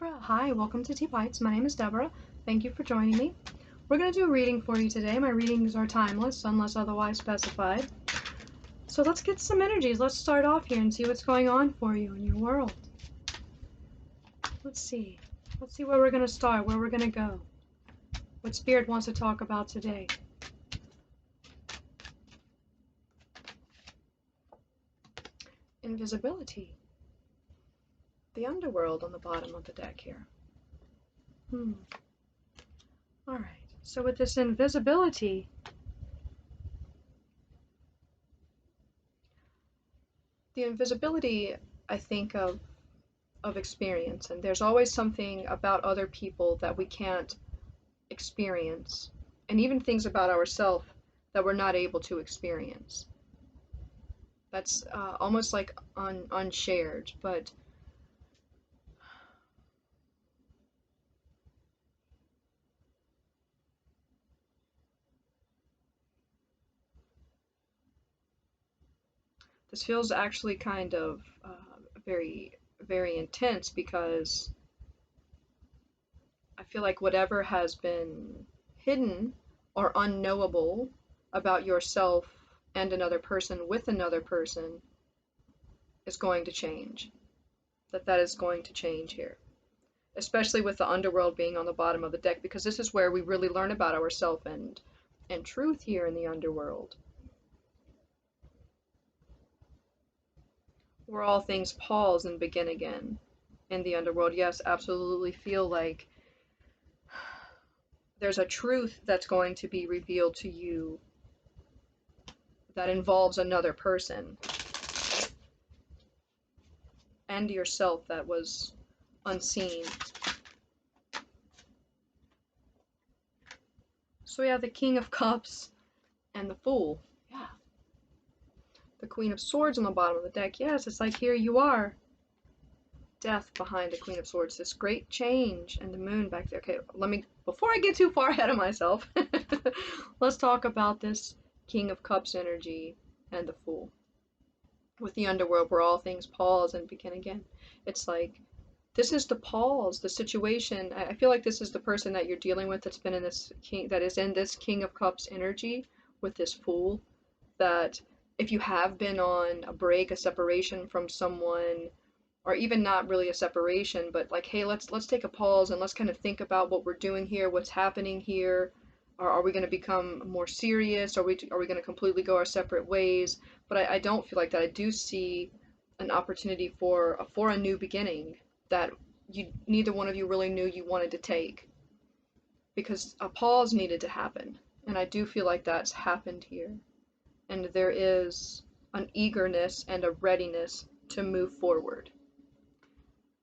Libra, hi, welcome to Deep Heights. My name is Deborah. Thank you for joining me. We're going to do a reading for you today. My readings are timeless unless otherwise specified. So let's get some energies. Let's start off here and see what's going on for you in your world. Let's see. Let's see where we're going to start, where we're going to go. What Spirit wants to talk about today. Invisibility. The underworld on the bottom of the deck here. Alright, so with this invisibility, the invisibility I think of experience, and there's always something about other people that we can't experience, and even things about ourselves that we're not able to experience. That's almost like unshared, but this feels actually kind of very, very intense, because I feel like whatever has been hidden or unknowable about yourself and another person with another person is going to change. That is going to change here, especially with the underworld being on the bottom of the deck, because this is where we really learn about ourselves and truth here in the underworld. Where all things pause and begin again in the underworld. Yes, absolutely feel like there's a truth that's going to be revealed to you that involves another person and yourself that was unseen. So we have the King of Cups and the Fool. Yeah. The Queen of Swords on the bottom of the deck. Yes, it's like here you are. Death behind the Queen of Swords. This great change, and the moon back there. Okay, before I get too far ahead of myself, let's talk about this King of Cups energy and the Fool. With the underworld where all things pause and begin again. It's like, this is the pause, the situation. I feel like this is the person that you're dealing with that's been in this king, that is in this King of Cups energy with this Fool. That if you have been on a break, a separation from someone, or even not really a separation, but like, hey, let's take a pause and let's kind of think about what we're doing here, what's happening here. Or are we going to become more serious? Are we going to completely go our separate ways? But I don't feel like that. I do see an opportunity for a new beginning that neither one of you really knew you wanted to take, because a pause needed to happen, and I do feel like that's happened here, and there is an eagerness and a readiness to move forward,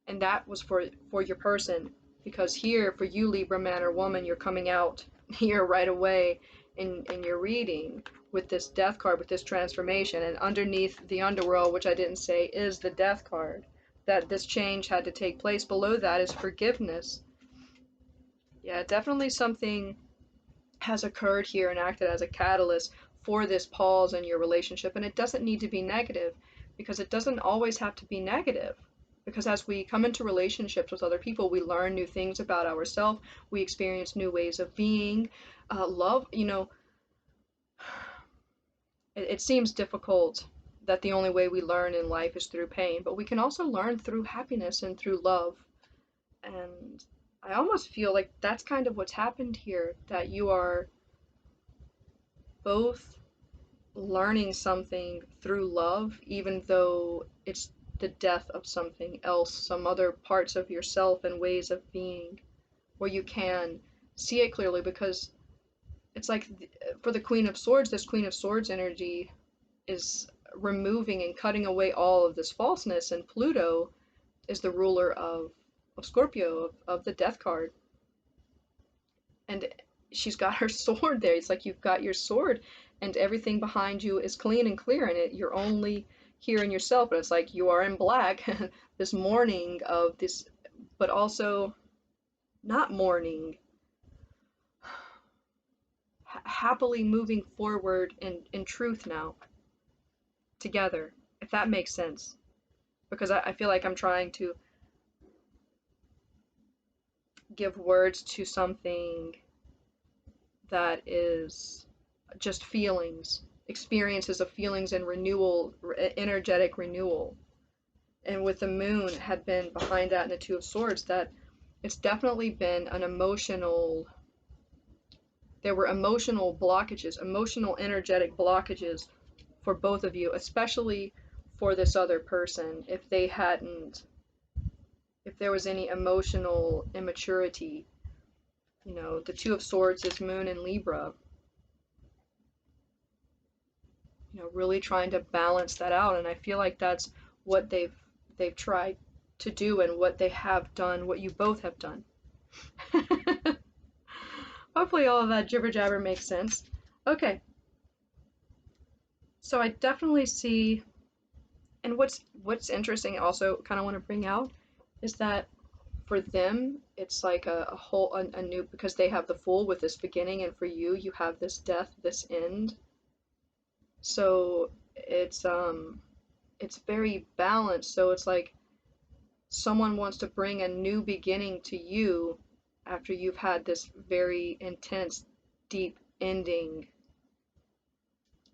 and that was for your person, because here for you, Libra man or woman, you're coming out here right away in your reading with this Death card, with this transformation, and underneath the underworld, which I didn't say, is the Death card, that this change had to take place. Below that is forgiveness. Yeah, definitely something has occurred here and acted as a catalyst for this pause in your relationship, and it doesn't need to be negative, because it doesn't always have to be negative. Because as we come into relationships with other people, we learn new things about ourselves, we experience new ways of being. Love, it seems difficult that the only way we learn in life is through pain, but we can also learn through happiness and through love. And I almost feel like that's kind of what's happened here, that you are both learning something through love, even though it's the death of something else, some other parts of yourself and ways of being, where you can see it clearly. Because it's like, for the Queen of Swords, this Queen of Swords energy is removing and cutting away all of this falseness, and Pluto is the ruler of Scorpio, of the Death card, and she's got her sword there. It's like you've got your sword and everything behind you is clean and clear, and you're only here in yourself, but it's like you are in black, this mourning of this, but also not mourning, happily moving forward in truth now, together, if that makes sense. Because I feel like I'm trying to give words to something that is just feelings, experiences of feelings and renewal, energetic renewal. And with the moon had been behind that in the Two of Swords, that it's definitely been an emotional, there were emotional blockages, emotional energetic blockages for both of you, especially for this other person. If they hadn't, if there was any emotional immaturity, you know, the Two of Swords is moon in Libra, you know, really trying to balance that out. And I feel like that's what they've tried to do, and what they have done, what you both have done. Hopefully all of that jibber jabber makes sense. Okay. So I definitely see, and what's interesting also kind of want to bring out is that for them it's like a whole a new, because they have the Fool with this beginning, and for you you have this death, this end. So it's very balanced. So it's like someone wants to bring a new beginning to you after you've had this very intense, deep ending.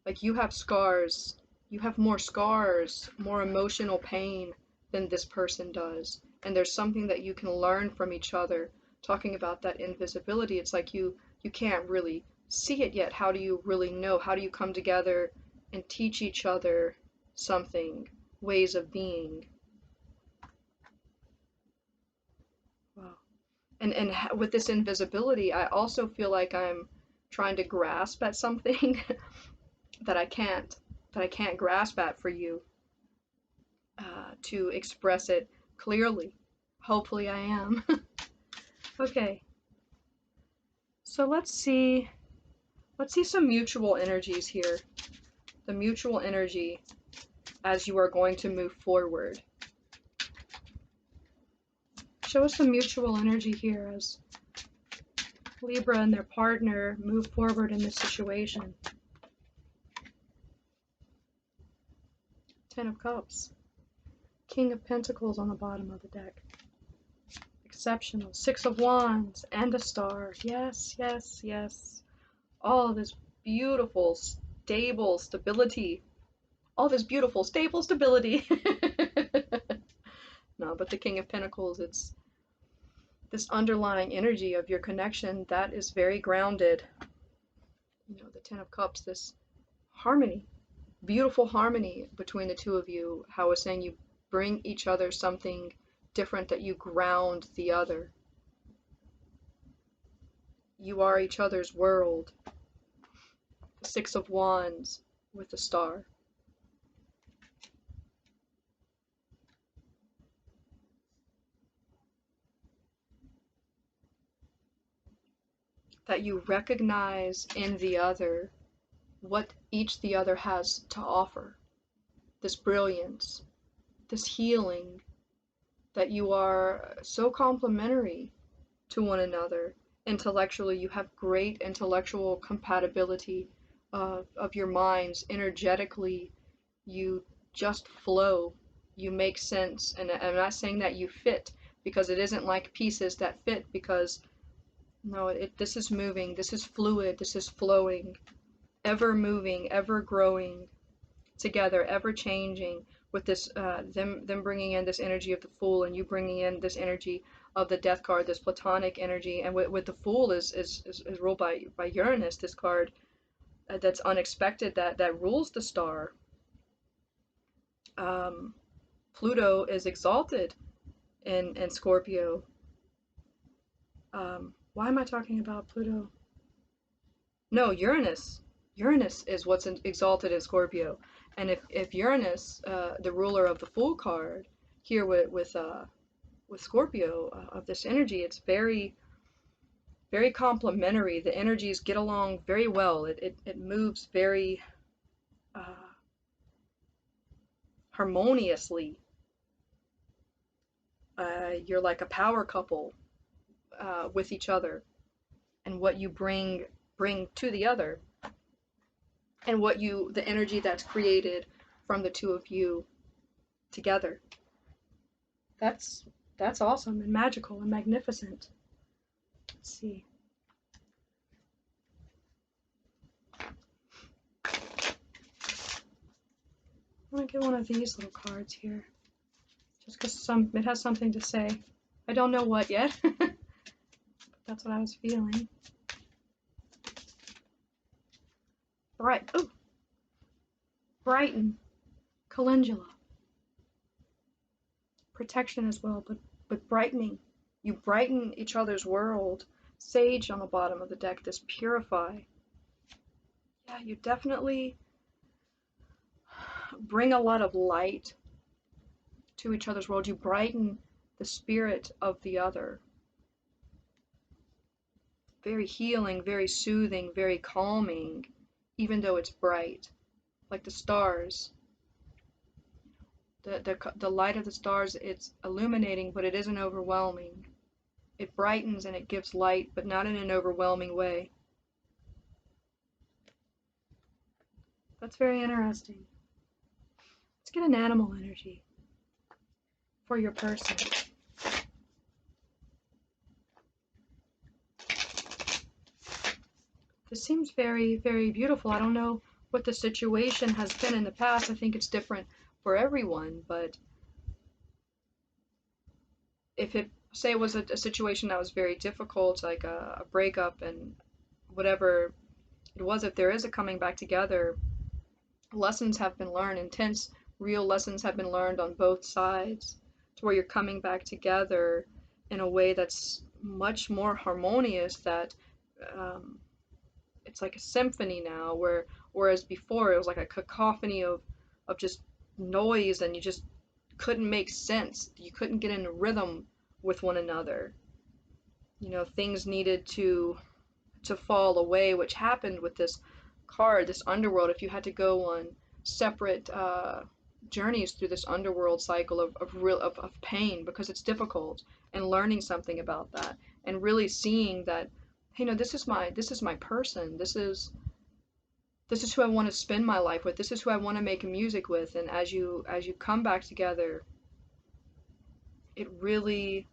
Like you have scars, you have more scars, more emotional pain than this person does. And there's something that you can learn from each other. Talking about that invisibility, it's like you can't really see it yet. How do you really know? How do you come together and teach each other something, ways of being? Wow. And with this invisibility, I also feel like I'm trying to grasp at something that I can't grasp at for you, to express it clearly. Hopefully I am. Okay, so let's see some mutual energies here. The mutual energy as you are going to move forward. Show us the mutual energy here as Libra and their partner move forward in this situation. Ten of Cups. King of Pentacles on the bottom of the deck. Exceptional. Six of Wands and a star. Yes, yes, yes. All this beautiful, stable stability. All this beautiful, stable stability. No, but the King of Pentacles, it's this underlying energy of your connection that is very grounded. You know, the Ten of Cups, this harmony, beautiful harmony between the two of you. How I was saying, you bring each other something different, that you ground the other. You are each other's world. The Six of Wands with the star. That you recognize in the other what each the other has to offer. This brilliance, this healing, that you are so complementary to one another. Intellectually, you have great intellectual compatibility of your minds. Energetically, you just flow. You make sense. And I'm not saying that you fit, because it isn't like pieces that fit, because no, this is moving, this is fluid, this is flowing, ever moving, ever growing together, ever changing. With this, them bringing in this energy of the Fool, and you bringing in this energy of the Death card, this platonic energy. And with the Fool is ruled by Uranus, this card that's unexpected, that rules the star. Pluto is exalted in Scorpio. Why am I talking about Pluto? No, Uranus. Uranus is what's exalted in Scorpio. And if Uranus, the ruler of the Fool card, here with Scorpio, of this energy, it's very, very complementary. The energies get along very well. It moves very harmoniously. You're like a power couple with each other, and what you bring to the other, and the energy that's created from the two of you together. That's awesome and magical and magnificent. Let's see. I'm going to get one of these little cards here, just because it has something to say. I don't know what yet, but that's what I was feeling. Brighten, calendula. Protection as well, but brightening. You brighten each other's world. Sage on the bottom of the deck, this purify. Yeah, you definitely bring a lot of light to each other's world. You brighten the spirit of the other. Very healing, very soothing, very calming, even though it's bright, like the stars. The light of the stars, it's illuminating, but it isn't overwhelming. It brightens and it gives light, but not in an overwhelming way. That's very interesting. Let's get an animal energy for your person. This seems very, very beautiful. I don't know what the situation has been in the past. I think it's different for everyone, but if it, say it was a situation that was very difficult, like a breakup and whatever it was, if there is a coming back together, lessons have been learned, intense, real lessons have been learned on both sides, to where you're coming back together in a way that's much more harmonious, that it's like a symphony now, whereas before it was like a cacophony of just noise, and you just couldn't make sense. You couldn't get into rhythm with one another. You know, things needed to fall away, which happened with this card, this underworld. If you had to go on separate journeys through this underworld cycle of pain, because it's difficult, and learning something about that, and really seeing that, hey, no, this is my person. This is who I want to spend my life with. This is who I want to make music with. And as you come back together, it really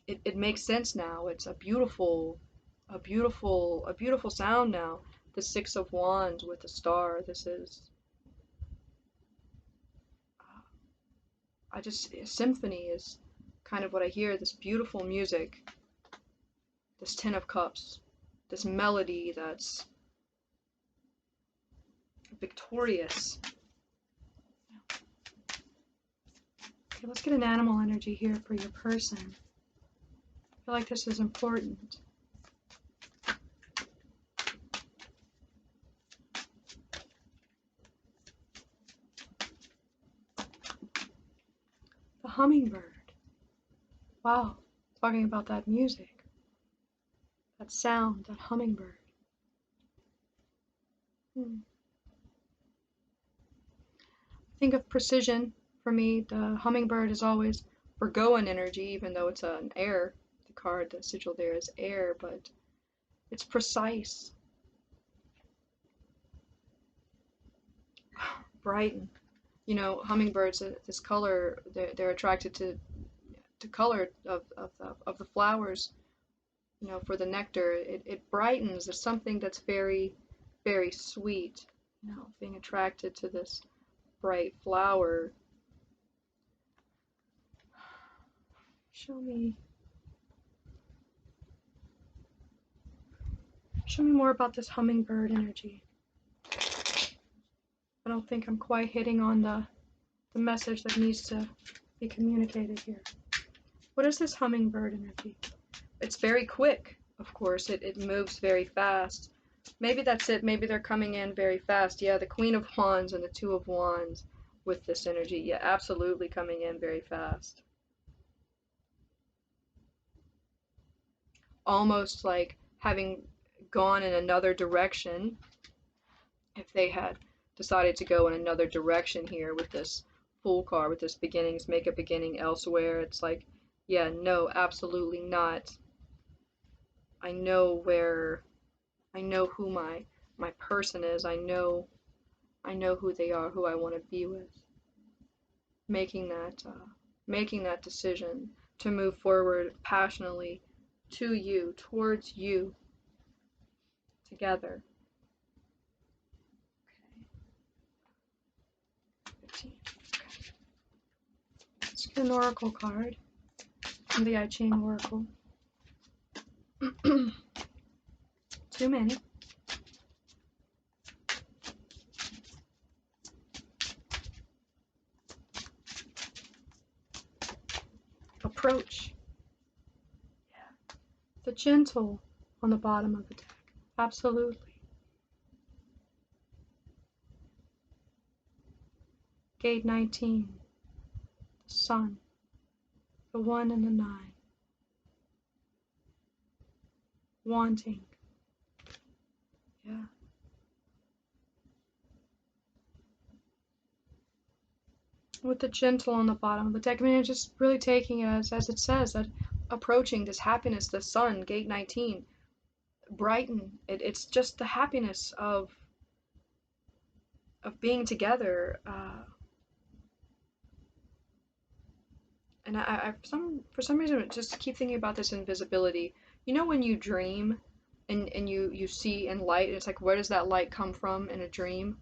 it makes sense now. It's a beautiful sound now. The Six of Wands with the star. This is symphony is kind of what I hear. This beautiful music, this Ten of Cups, this melody that's victorious. Okay, let's get an animal energy here for your person. I feel like this is important. The hummingbird. Wow, talking about that music, that sound, that hummingbird. Think of precision. For me, the hummingbird is always Virgoan energy, even though it's an air. The card, the sigil there is air, but it's precise. Brighten. You know, hummingbirds, this color, they're attracted to color of the flowers, you know, for the nectar. It brightens. There's something that's very, very sweet, you know, being attracted to this bright flower. Show me more about this hummingbird energy. I don't think I'm quite hitting on the message that needs to be communicated here. What is this hummingbird energy? It's very quick, of course. It moves very fast. Maybe that's it. Maybe they're coming in very fast. Yeah, the Queen of Wands and the Two of Wands with this energy. Yeah, absolutely coming in very fast. Almost like having gone in another direction. If they had decided to go in another direction here with this Fool card, with this beginnings make a beginning elsewhere, it's like, yeah, no, absolutely not. I know who my person is. I know who they are, who I want to be with. Making that decision to move forward passionately to you, towards you, together. Okay. 15. Okay. Let's get an oracle card from the I Ching Oracle. Too many. Approach. Yeah. The gentle on the bottom of the deck. Absolutely. Gate 19. The Sun. The 1 and the 9. Wanting. Yeah. With the gentle on the bottom of the deck. I mean, it's just really taking it as it says, that approaching this happiness, the sun, gate 19, brighten. It's just the happiness of being together. And I for some reason, just keep thinking about this invisibility. You know, when you dream and you see in light, and it's like, where does that light come from in a dream?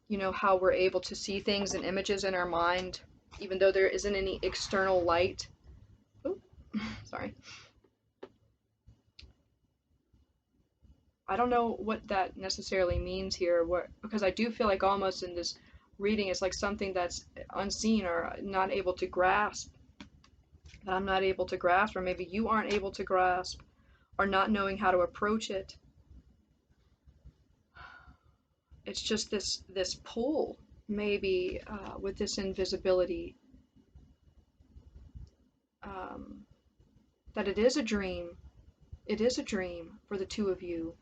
You know, how we're able to see things and images in our mind, even though there isn't any external light. Ooh, sorry. I don't know what that necessarily means here, because I do feel like almost in this reading it's like something that's unseen or not able to grasp, that I'm not able to grasp, or maybe you aren't able to grasp, or not knowing how to approach it. It's just this pull, maybe, with this invisibility, that it is a dream. It is a dream for the two of you.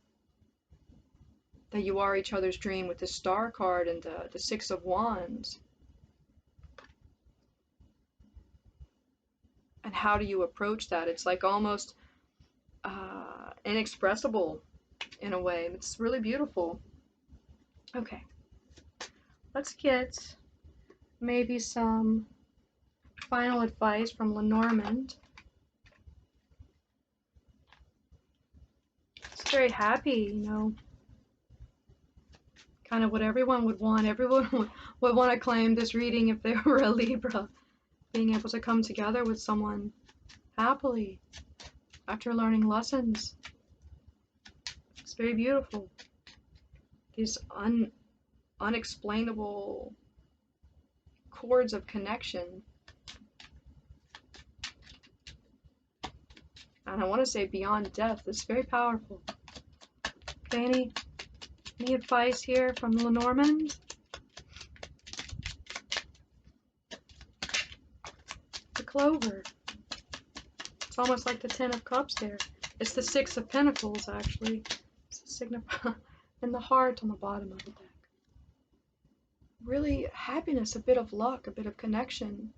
That you are each other's dream with the Star card and the Six of Wands. And how do you approach that? It's like almost inexpressible in a way. It's really beautiful. Okay, let's get maybe some final advice from Lenormand. It's very happy, you know, kind of what everyone would want. Everyone would want to claim this reading if they were a Libra, being able to come together with someone happily after learning lessons. It's very beautiful. These unexplainable chords of connection. And I want to say beyond death. It's very powerful. Okay, any advice here from Lenormand? The Clover. It's almost like the Ten of Cups there. It's the Six of Pentacles, actually. It's a signify and the heart on the bottom of the deck. Really happiness, a bit of luck, a bit of connection.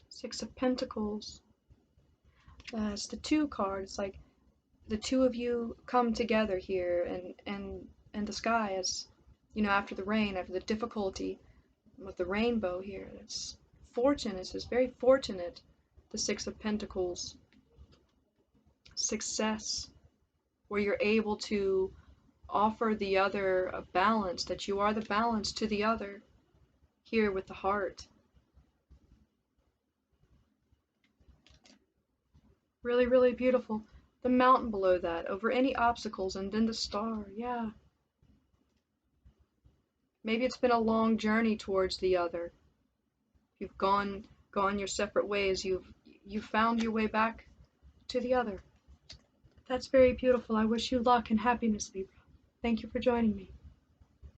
Six of Pentacles. It's the Two card. It's like the two of you come together here, and the sky is, you know, after the rain, after the difficulty, with the rainbow here. It's fortune. It's just very fortunate. The Six of Pentacles. Success, where you're able to offer the other a balance, that you are the balance to the other, here with the heart. Really, really beautiful. The mountain below that, over any obstacles, and then the star, yeah. Maybe it's been a long journey towards the other. You've gone your separate ways. You've found your way back to the other. That's very beautiful. I wish you luck and happiness, Libra. Thank you for joining me.